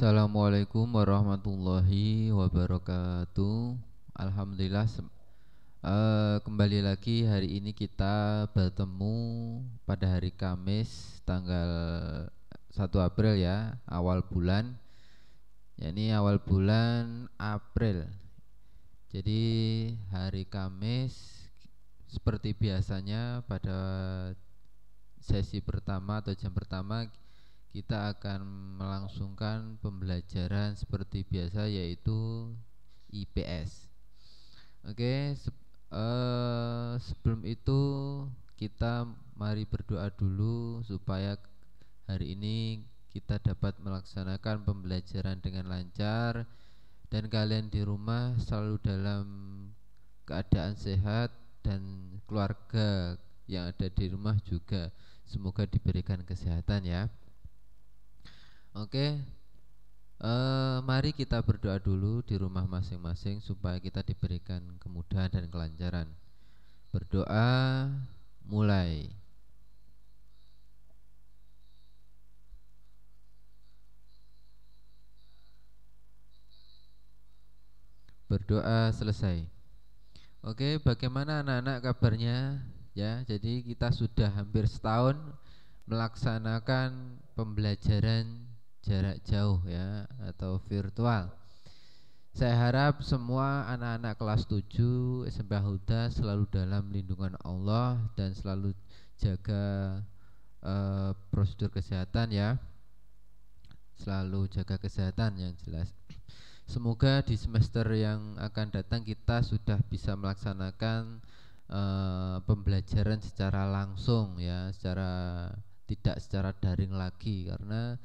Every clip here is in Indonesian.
Assalamualaikum warahmatullahi wabarakatuh. Alhamdulillah, kembali lagi hari ini kita bertemu pada hari Kamis tanggal 1 April ya, awal bulan. Ya, ini awal bulan April. Jadi hari Kamis seperti biasanya pada sesi pertama atau jam pertama kita akan melangsungkan pembelajaran seperti biasa, yaitu IPS. Oke, sebelum itu kita mari berdoa dulu supaya hari ini kita dapat melaksanakan pembelajaran dengan lancar dan kalian di rumah selalu dalam keadaan sehat dan keluarga yang ada di rumah juga semoga diberikan kesehatan ya. Oke, mari kita berdoa dulu di rumah masing-masing supaya kita diberikan kemudahan dan kelancaran. Berdoa mulai. Berdoa selesai. Oke, bagaimana anak-anak kabarnya? Ya, jadi kita sudah hampir setahun melaksanakan pembelajaran jarak jauh ya atau virtual. Saya harap semua anak-anak kelas 7 SMP Huda selalu dalam lindungan Allah dan selalu jaga prosedur kesehatan ya. Selalu jaga kesehatan yang jelas. Semoga di semester yang akan datang kita sudah bisa melaksanakan pembelajaran secara langsung ya, tidak secara daring lagi, karena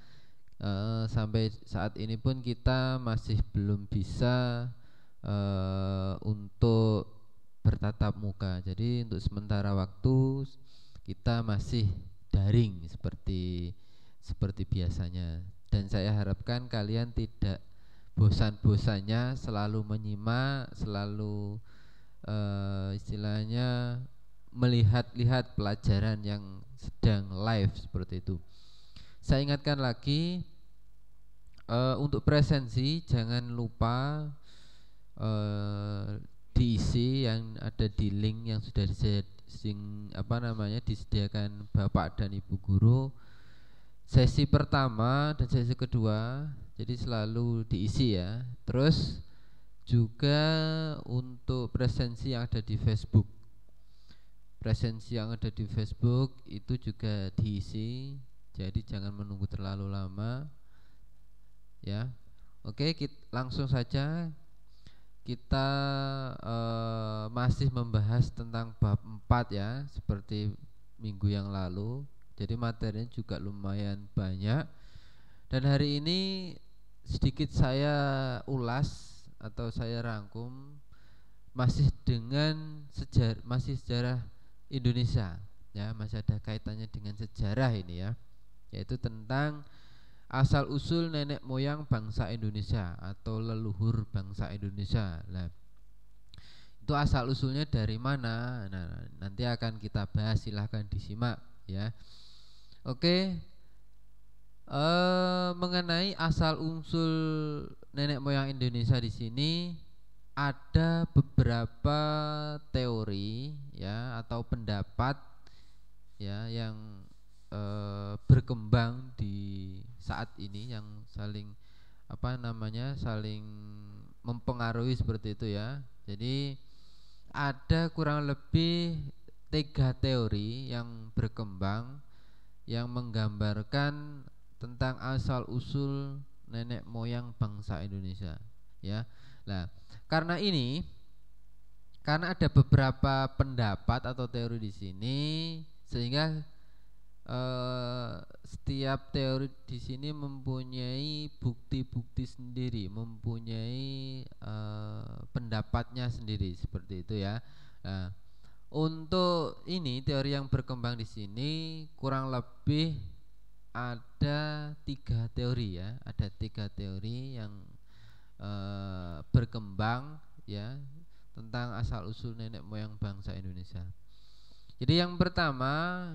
sampai saat ini pun kita masih belum bisa untuk bertatap muka. Jadi untuk sementara waktu kita masih daring seperti biasanya. Dan saya harapkan kalian tidak bosan-bosannya selalu menyimak, selalu istilahnya melihat-lihat pelajaran yang sedang live seperti itu. Saya ingatkan lagi, untuk presensi jangan lupa diisi yang ada di link yang sudah disediakan Bapak dan Ibu guru. Sesi pertama dan sesi kedua, jadi selalu diisi ya. Terus juga untuk presensi yang ada di Facebook, itu juga diisi. Jadi jangan menunggu terlalu lama ya. Oke, langsung saja kita masih membahas tentang bab 4 ya, seperti minggu yang lalu. Jadi materinya juga lumayan banyak. Dan hari ini sedikit saya ulas atau saya rangkum masih dengan sejarah Indonesia ya, masih ada kaitannya dengan sejarah ini ya, yaitu tentang asal usul nenek moyang bangsa Indonesia atau leluhur bangsa Indonesia. Nah, itu asal usulnya dari mana? Nah, nanti akan kita bahas, silahkan disimak ya. Oke, mengenai asal usul nenek moyang Indonesia di sini ada beberapa teori ya atau pendapat ya yang berkembang di saat ini, yang saling saling mempengaruhi seperti itu ya. Jadi ada kurang lebih 3 teori yang berkembang yang menggambarkan tentang asal usul nenek moyang bangsa Indonesia ya. Nah, karena ada beberapa pendapat atau teori di sini, sehingga setiap teori di sini mempunyai bukti-bukti sendiri, mempunyai pendapatnya sendiri seperti itu ya. Nah, untuk ini teori yang berkembang di sini kurang lebih ada 3 teori ya, ada 3 teori yang berkembang ya tentang asal usul nenek moyang bangsa Indonesia. Jadi yang pertama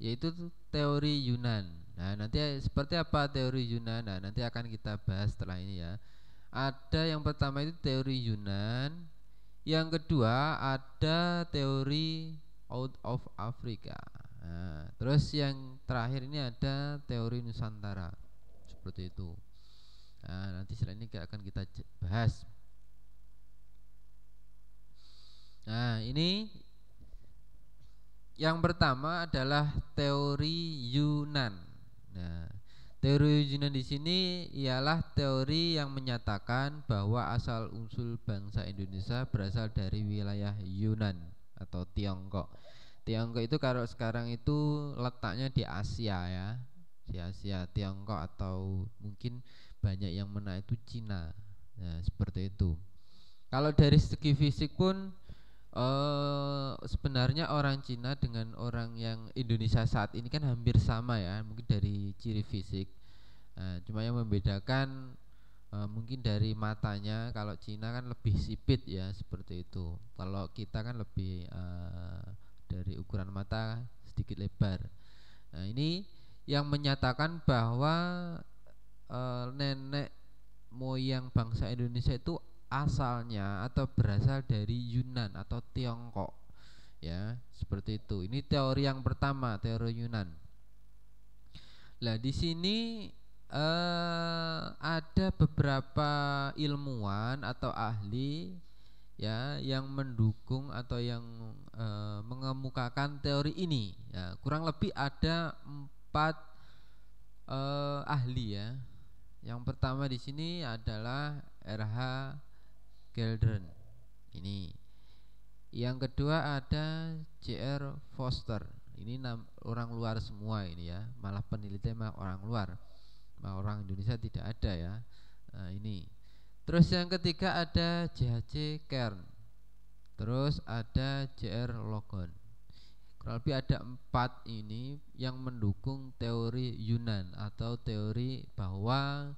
yaitu teori Yunan. Nah, nanti seperti apa teori Yunan? Nah, nanti akan kita bahas setelah ini ya. Ada yang pertama itu teori Yunan, yang kedua ada teori out of Africa. Nah, terus yang terakhir ini ada teori Nusantara. Seperti itu. Nah, nanti setelah ini akan kita bahas. Nah, ini yang pertama adalah teori Yunan. Nah, teori Yunan di sini ialah teori yang menyatakan bahwa asal usul bangsa Indonesia berasal dari wilayah Yunan atau Tiongkok. Tiongkok itu kalau sekarang itu letaknya di Asia ya, di Asia. Tiongkok atau mungkin banyak yang mana itu Cina. Nah, seperti itu. Kalau dari segi fisik pun sebenarnya orang Cina dengan orang yang Indonesia saat ini kan hampir sama ya, mungkin dari ciri fisik. Cuma yang membedakan mungkin dari matanya. Kalau Cina kan lebih sipit ya, seperti itu. Kalau kita kan lebih dari ukuran mata sedikit lebar. Nah, ini yang menyatakan bahwa nenek moyang bangsa Indonesia itu asalnya atau berasal dari Yunan atau Tiongkok ya, seperti itu. Ini teori yang pertama, teori Yunan. Nah, di sini ada beberapa ilmuwan atau ahli ya yang mendukung atau yang mengemukakan teori ini ya. Kurang lebih ada 4 ahli ya. Yang pertama di sini adalah R.H. Geldern ini. Yang kedua ada J.R. Foster. Ini orang luar semua ini ya. Malah penelitinya orang luar. Orang Indonesia tidak ada ya. Nah, ini. Terus yang ketiga ada J.H.C. Kern. Terus ada J.R. Logan. Kurang lebih ada 4 ini yang mendukung teori Yunan atau teori bahwa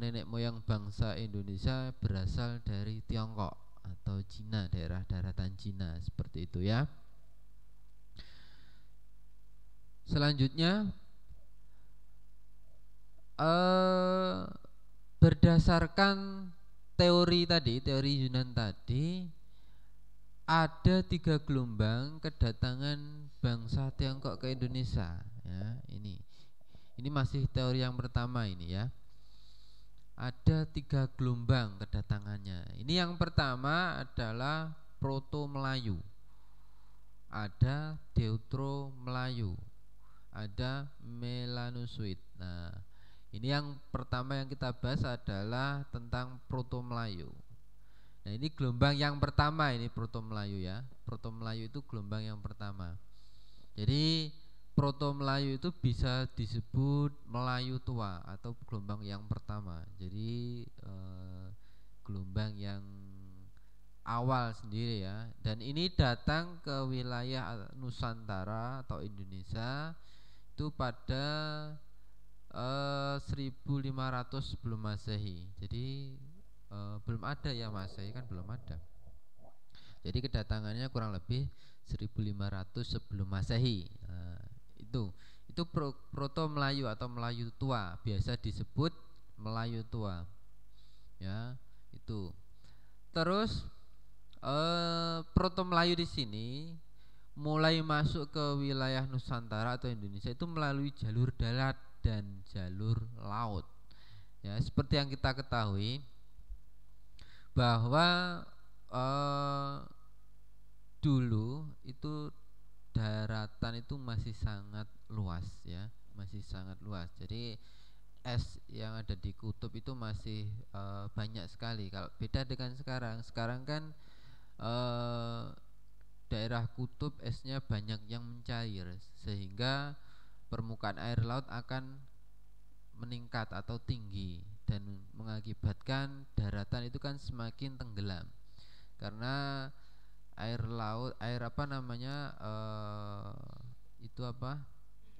nenek moyang bangsa Indonesia berasal dari Tiongkok atau Cina, daerah daratan Cina, seperti itu ya. Selanjutnya berdasarkan teori tadi, teori Yunan tadi, ada 3 gelombang kedatangan bangsa Tiongkok ke Indonesia ya. Ini masih teori yang pertama ini ya. Ada 3 gelombang kedatangannya. Ini yang pertama adalah Proto Melayu, ada Deutero Melayu, ada Melanozoid. Nah, ini yang pertama yang kita bahas adalah tentang Proto Melayu. Nah, ini gelombang yang pertama, ini Proto Melayu ya. Proto Melayu itu gelombang yang pertama. Jadi Proto Melayu itu bisa disebut Melayu tua atau gelombang yang pertama. Jadi gelombang yang awal sendiri ya. Dan ini datang ke wilayah Nusantara atau Indonesia itu pada 1500 sebelum Masehi. Jadi belum ada ya Masehi kan belum ada. Jadi kedatangannya kurang lebih 1500 sebelum Masehi. Itu Proto Melayu atau Melayu tua, biasa disebut Melayu tua. Ya, itu. Terus Proto Melayu di sini mulai masuk ke wilayah Nusantara atau Indonesia itu melalui jalur darat dan jalur laut. Ya, seperti yang kita ketahui bahwa dulu itu daratan itu masih sangat luas ya, masih sangat luas. Jadi es yang ada di kutub itu masih banyak sekali. Kalau beda dengan sekarang, sekarang kan daerah kutub esnya banyak yang mencair sehingga permukaan air laut akan meningkat atau tinggi dan mengakibatkan daratan itu kan semakin tenggelam karena air laut,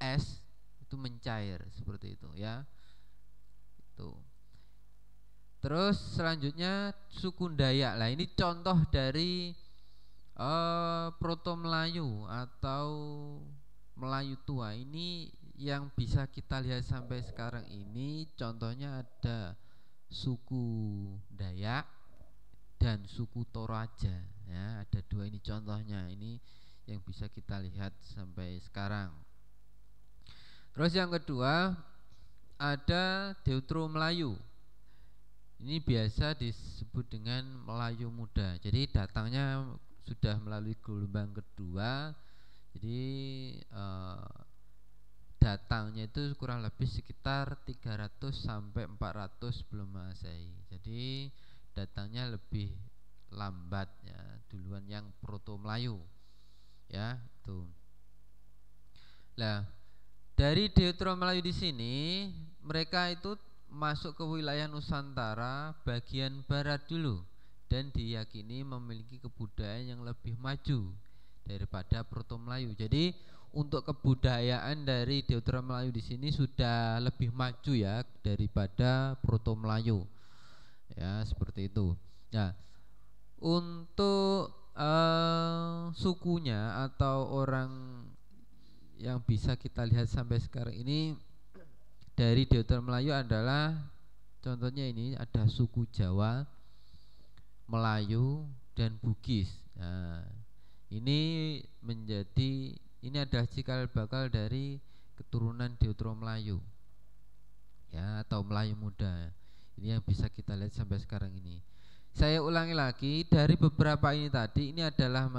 es itu mencair seperti itu ya. Itu. Terus selanjutnya suku Dayak. Lah ini contoh dari Proto Melayu atau Melayu tua. Ini yang bisa kita lihat sampai sekarang ini contohnya ada suku Dayak dan suku Toraja ya, ada dua ini contohnya, ini yang bisa kita lihat sampai sekarang. Terus yang kedua ada Deutero Melayu. Ini biasa disebut dengan Melayu Muda. Jadi datangnya sudah melalui gelombang kedua. Jadi datangnya itu kurang lebih sekitar 300 sampai 400 sebelum Masehi. Jadi datangnya lebih lambat ya, duluan yang Proto Melayu. Ya, itu. Nah, dari Deutero Melayu di sini mereka itu masuk ke wilayah Nusantara bagian barat dulu dan diyakini memiliki kebudayaan yang lebih maju daripada Proto Melayu. Jadi untuk kebudayaan dari Deutero Melayu di sini sudah lebih maju ya daripada Proto Melayu. Ya, seperti itu. Nah, untuk sukunya atau orang yang bisa kita lihat sampai sekarang ini dari Deutero Melayu adalah contohnya ini ada suku Jawa, Melayu dan Bugis. Nah, ini adalah cikal bakal dari keturunan Deutero Melayu. Ya, atau Melayu Muda. Ini yang bisa kita lihat sampai sekarang ini. Saya ulangi lagi, dari beberapa ini tadi ini adalah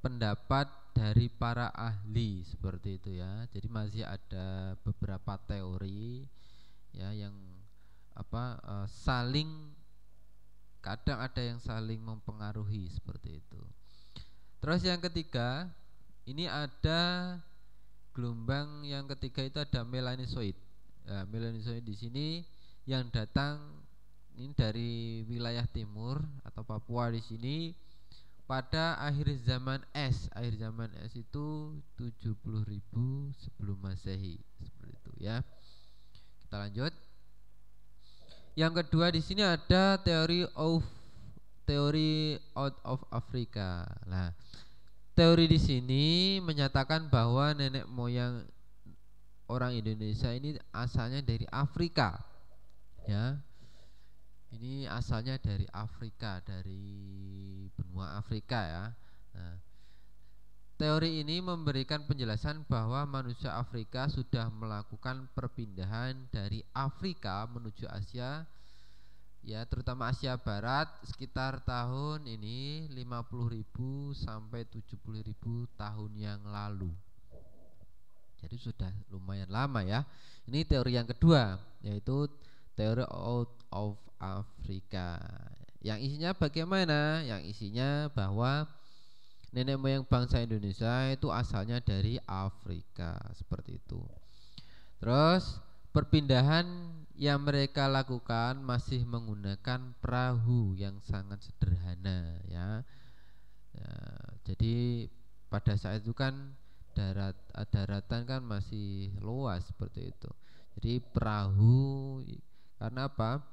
pendapat dari para ahli seperti itu ya. Jadi masih ada beberapa teori ya yang saling, kadang ada yang saling mempengaruhi seperti itu. Terus yang ketiga, ini ada gelombang yang ketiga itu ada Melanosoid. Nah, Melanosoid di sini yang datang ini dari wilayah timur atau Papua di sini pada akhir zaman es. Akhir zaman es itu 70.000 sebelum Masehi seperti itu ya. Kita lanjut. Yang kedua di sini ada teori out of Africa. Nah, teori di sini menyatakan bahwa nenek moyang orang Indonesia ini asalnya dari Afrika. Ya. Ini asalnya dari Afrika, dari benua Afrika ya. Nah, teori ini memberikan penjelasan bahwa manusia Afrika sudah melakukan perpindahan dari Afrika menuju Asia, ya terutama Asia Barat sekitar tahun ini 50.000 sampai 70.000 tahun yang lalu. Jadi sudah lumayan lama ya. Ini teori yang kedua, yaitu teori out of Afrika. Yang isinya bagaimana? Yang isinya bahwa nenek moyang bangsa Indonesia itu asalnya dari Afrika, seperti itu. Terus perpindahan yang mereka lakukan masih menggunakan perahu yang sangat sederhana ya. Jadi pada saat itu kan daratan kan masih luas seperti itu. Jadi perahu, karena apa?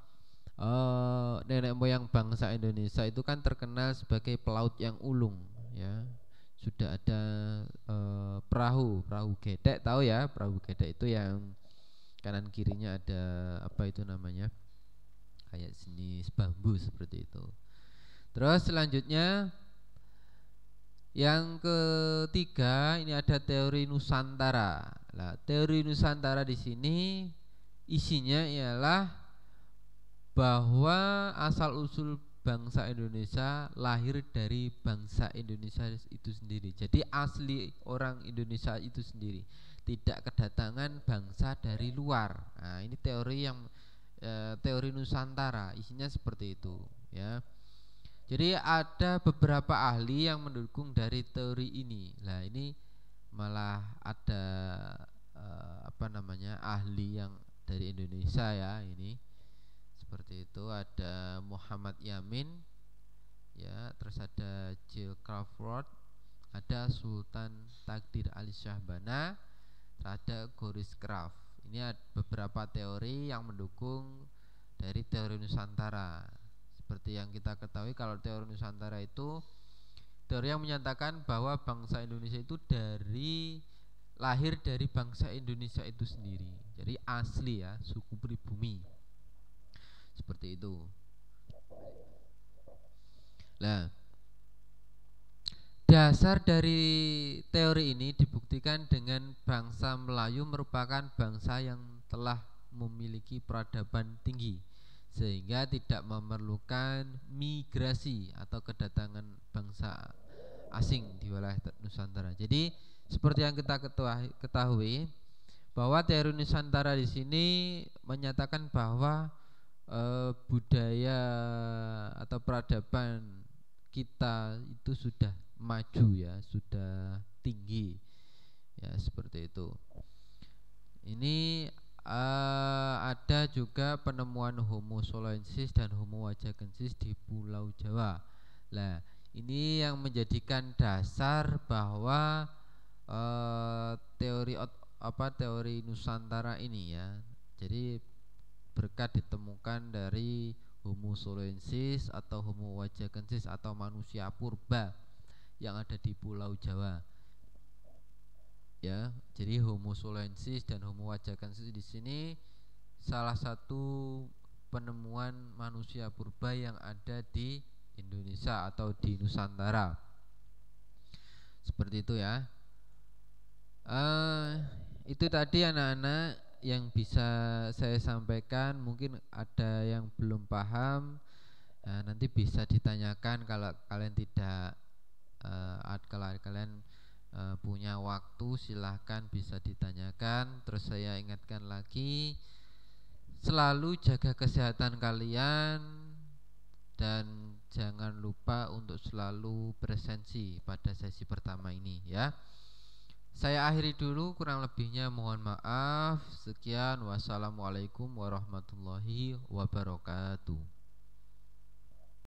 Nenek moyang bangsa Indonesia itu kan terkenal sebagai pelaut yang ulung ya. Sudah ada perahu gedek, tahu ya? Perahu gedek itu yang kanan kirinya ada apa itu namanya? Kayak jenis bambu seperti itu. Terus selanjutnya yang ketiga ini ada teori Nusantara. Nah, teori Nusantara di sini isinya ialah bahwa asal usul bangsa Indonesia lahir dari bangsa Indonesia itu sendiri. Jadi asli orang Indonesia itu sendiri, tidak kedatangan bangsa dari luar. Nah, ini teori yang teori Nusantara, isinya seperti itu ya. Jadi ada beberapa ahli yang mendukung dari teori ini. Nah, ini malah ada ahli yang dari Indonesia ya, ini seperti itu. Ada Muhammad Yamin ya, terus ada Jill Crawford, ada Sultan Takdir Ali Syahbana, ada Goris Kraft. Ini ada beberapa teori yang mendukung dari teori Nusantara. Seperti yang kita ketahui, kalau teori Nusantara itu teori yang menyatakan bahwa bangsa Indonesia itu dari lahir dari bangsa Indonesia itu sendiri. Jadi asli ya, suku pribumi. Seperti itu. Nah, dasar dari teori ini dibuktikan dengan bangsa Melayu merupakan bangsa yang telah memiliki peradaban tinggi, sehingga tidak memerlukan migrasi atau kedatangan bangsa asing di wilayah Nusantara. Jadi seperti yang kita ketahui bahwa teori Nusantara di sini menyatakan bahwa budaya atau peradaban kita itu sudah maju ya, sudah tinggi ya, seperti itu. Ini ada juga penemuan Homo soloensis dan Homo wajakensis di Pulau Jawa. Nah, ini yang menjadikan dasar bahwa teori Nusantara ini ya. Jadi berkat ditemukan dari Homo soloensis atau Homo wajakensis atau manusia purba yang ada di Pulau Jawa. Ya, jadi Homo soloensis dan Homo wajakensis di sini salah satu penemuan manusia purba yang ada di Indonesia atau di Nusantara. Seperti itu ya. Itu tadi anak-anak yang bisa saya sampaikan. Mungkin ada yang belum paham, nanti bisa ditanyakan kalau kalian tidak kalau kalian punya waktu silahkan bisa ditanyakan. Terus saya ingatkan lagi, selalu jaga kesehatan kalian dan jangan lupa untuk selalu presensi pada sesi pertama ini ya. Saya akhiri dulu, kurang lebihnya mohon maaf. Sekian, wassalamualaikum warahmatullahi wabarakatuh.